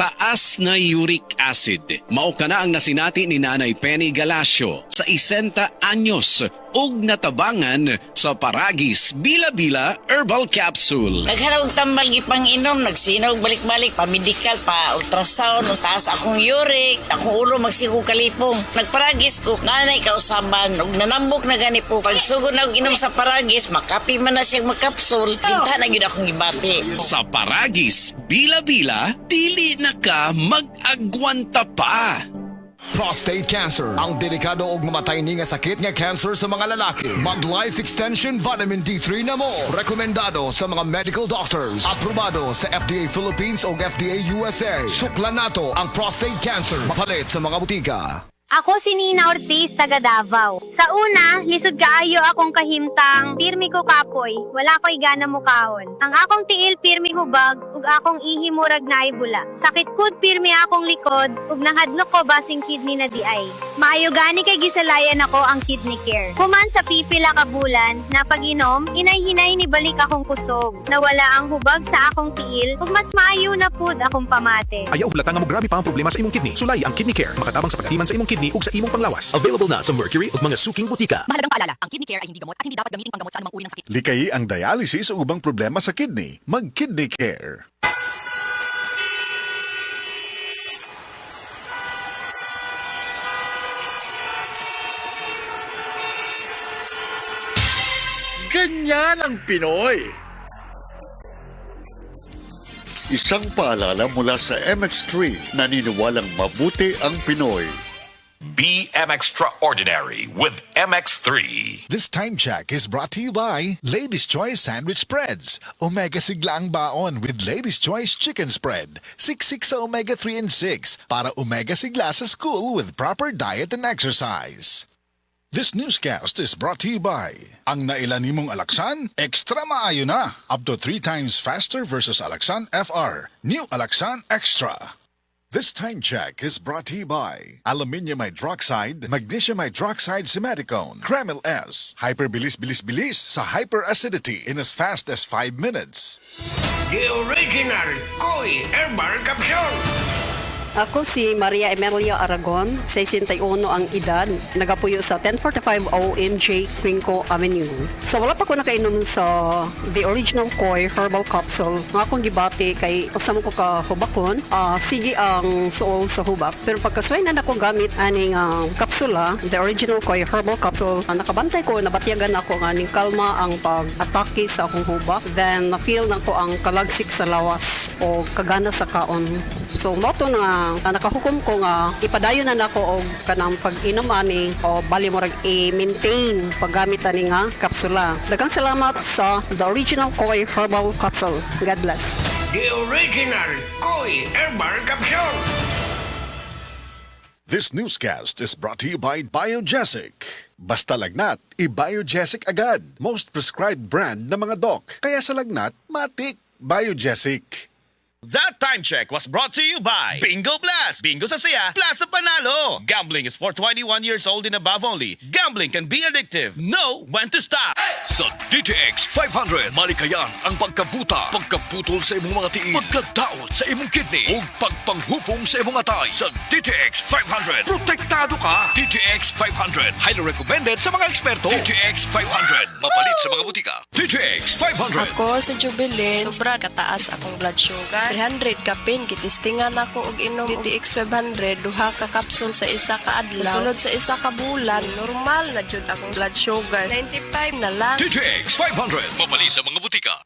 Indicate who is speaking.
Speaker 1: Mataas na uric acid. Mao kana ang nasinati ni Nanay Penny Galasio sa 60 anyos ug natabangan sa Paragis Bila-Bila Herbal Capsule.
Speaker 2: Nagharap tambal gipang inom, nagsinaw balik-balik pa medical pa ultrasound, taas akong uric, akong ulo magsigo kalipong. Nagparagis ko, nanay kausaban ug nanambok na gani po. Pag sugod na og inom sa Paragis, makapi man na siyang magkapsul, dinta na gyud akong gibati.
Speaker 1: Sa Paragis Bila-Bila, dili na ka mag-agwanta pa.
Speaker 3: Prostate cancer, ang delikado ug mamatay ni nga sakit nga cancer sa mga lalaki. Mag Life Extension Vitamin D3 na mo. Rekomendado sa mga medical doctors. Aprobado sa FDA Philippines ug FDA USA. Suklan nato ang prostate cancer. Mapalit sa mga butika.
Speaker 4: Ako si Nina Ortiz, taga Davao. Sa una, lisod kaayo akong kahimtang, pirmi ko kapoy, wala ko'y gana mukahon. Ang akong tiil pirmi hubag, ug akong ihimurag na bula. Sakit kud pirmi akong likod, ug nahadlok ko basing kidney na di ay. Maayo gani kay gisalayan ako ang kidney care. Human sa pipila ka bulan, na pag-inom, inay-hinay ni balik akong kusog. Nawala ang hubag sa akong tiil, ug mas maayo na pud akong pamate.
Speaker 5: Ayaw hulata nga mo grabe pa ang problema sa imong kidney. Sulay ang Kidney Care, makatabang sa pagatiman sa imong kidney ug sa imong panglawas. Available na sa Mercury ug mga suking butika.
Speaker 6: Mahalagang paalala, ang kidney care ay hindi gamot at hindi dapat gamitin panggamot sa anumang uri ng sakit.
Speaker 7: Likayi ang dialysis o ubang problema sa kidney. Mag-Kidney Care. Ganyan ang Pinoy. Isang paalala mula sa MX3, naniniwalang mabuti ang Pinoy.
Speaker 8: Be extraordinary with MX3.
Speaker 9: This time check is brought to you by Ladies' Choice Sandwich Spreads. Omega sigla ang baon with Ladies' Choice Chicken Spread. Siksik sa Omega 3 and 6 para Omega sigla sa school with proper diet and exercise. This newscast is brought to you by ang nailan nimong Alaksan, extra maayo na. Up to 3 times faster versus Alaksan FR. New Alaksan Extra. This time check is brought to you by Aluminium Hydroxide, Magnesium Hydroxide Simeticone, Kremil S, Hyperbilis-bilis-bilis sa hyperacidity in as fast as 5 minutes.
Speaker 10: The original Koi Herbal Capsule.
Speaker 11: Ako si Maria Emelia Aragon, 61 ang edad, nagapuyo sa 1045 OMJ Quinco Avenue. So wala pa ko nakainom sa the original Koi Herbal Capsule. Nga akong gibati kay kasama ko ka hubakon, sige ang suol sa hubak. Pero pagkasway na ako gamit aning kapsula, the original Koi Herbal Capsule, nakabantay ko, nabatyagan ako nga ning kalma ang pag-atake sa akong hubak. Then na-feel na ko ang kalagsik sa lawas o kagana sa kaon. So moto na nakahukom ko nga ipadayon na nako og kanang pag-inom ani o bali mo rag i-maintain paggamit ani nga kapsula. Daghang salamat sa the original Koi Herbal Capsule. God bless.
Speaker 10: The original Koi Herbal Capsule.
Speaker 9: This newscast is brought to you by Biogesic. Basta lagnat, i-Biogesic agad. Most prescribed brand ng mga doc. Kaya sa lagnat, matik. Biogesic.
Speaker 12: That time check was brought to you by Bingo Plus. Bingo sa saya, plus sa panalo. Gambling is for 21 years old and above only. Gambling can be addictive. Know when to stop.
Speaker 8: Sa DTX 500, malikayan ang pagkabuta, pagkaputol sa imong mga tiil, pagkadaot sa imong kidney, ug pagpanghupong sa imong atay. Sa DTX 500, protektado ka. DTX 500, highly recommended sa mga eksperto. DTX 500, mapalit sa mga butika. DTX 500.
Speaker 13: Ako sa Jubilee, sobra kataas akong blood sugar. 300 kapin, kitistingan ako og inom DTX 500, duha ka kapsul sa isa ka adlaw. Sunod sa isa ka bulan, normal na jud akong blood sugar. 95 na lang.
Speaker 8: DTX 500, mapalit sa mga butika.